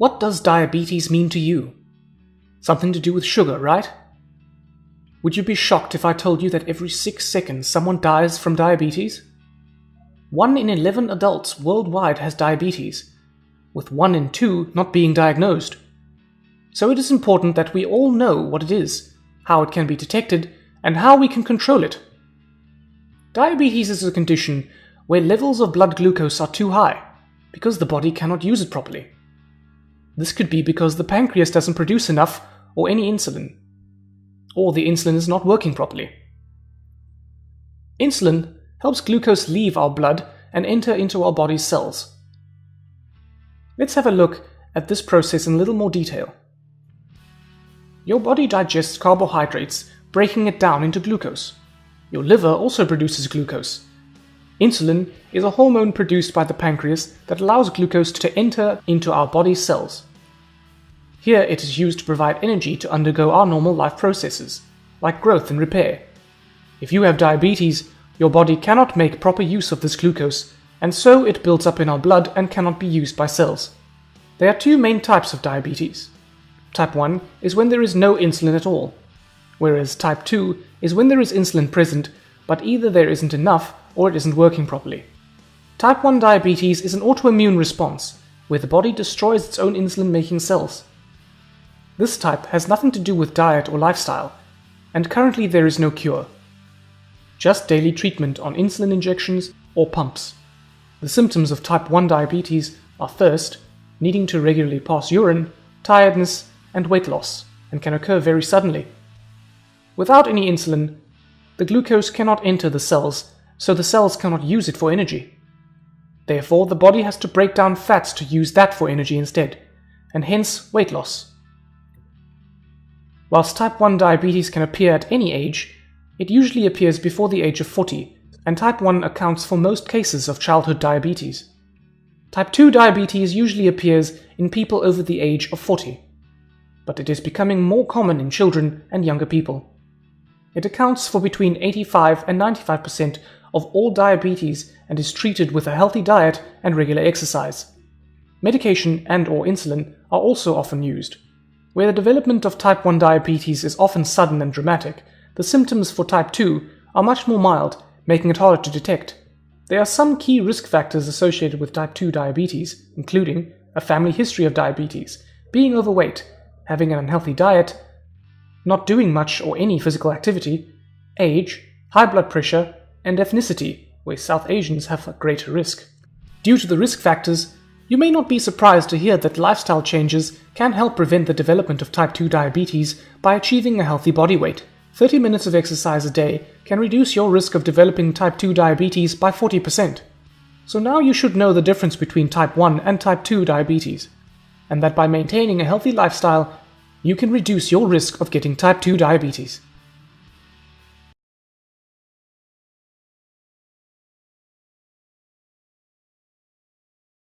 What does diabetes mean to you? Something to do with sugar, right? Would you be shocked if I told you that every 6 seconds someone dies from diabetes? 1 in 11 adults worldwide has diabetes, with 1 in 2 not being diagnosed. So it is important that we all know what it is, how it can be detected, and how we can control it. Diabetes is a condition where levels of blood glucose are too high, because the body cannot use it properly. This could be because the pancreas doesn't produce enough or any insulin, or the insulin is not working properly. Insulin helps glucose leave our blood and enter into our body's cells. Let's have a look at this process in a little more detail. Your body digests carbohydrates, breaking it down into glucose. Your liver also produces glucose. Insulin is a hormone produced by the pancreas that allows glucose to enter into our body's cells. Here it is used to provide energy to undergo our normal life processes, like growth and repair. If you have diabetes, your body cannot make proper use of this glucose, and so it builds up in our blood and cannot be used by cells. There are 2 main types of diabetes. Type 1 is when there is no insulin at all, whereas type 2 is when there is insulin present, but either there isn't enough or it isn't working properly. Type 1 diabetes is an autoimmune response, where the body destroys its own insulin-making cells. This type has nothing to do with diet or lifestyle, and currently there is no cure. Just daily treatment on insulin injections or pumps. The symptoms of type 1 diabetes are thirst, needing to regularly pass urine, tiredness, and weight loss, and can occur very suddenly. Without any insulin, the glucose cannot enter the cells, so the cells cannot use it for energy. Therefore, the body has to break down fats to use that for energy instead, and hence weight loss. Whilst type 1 diabetes can appear at any age, it usually appears before the age of 40, and type 1 accounts for most cases of childhood diabetes. Type 2 diabetes usually appears in people over the age of 40, but it is becoming more common in children and younger people. It accounts for between 85 and 95% of all diabetes and is treated with a healthy diet and regular exercise. Medication and/or insulin are also often used. Where the development of type 1 diabetes is often sudden and dramatic, the symptoms for type 2 are much more mild, making it harder to detect. There are some key risk factors associated with type 2 diabetes, including a family history of diabetes, being overweight, having an unhealthy diet, not doing much or any physical activity, age, high blood pressure, and ethnicity, where South Asians have a greater risk. Due to the risk factors, you may not be surprised to hear that lifestyle changes can help prevent the development of type 2 diabetes by achieving a healthy body weight. 30 minutes of exercise a day can reduce your risk of developing type 2 diabetes by 40%. So now you should know the difference between type 1 and type 2 diabetes, and that by maintaining a healthy lifestyle, you can reduce your risk of getting type 2 diabetes.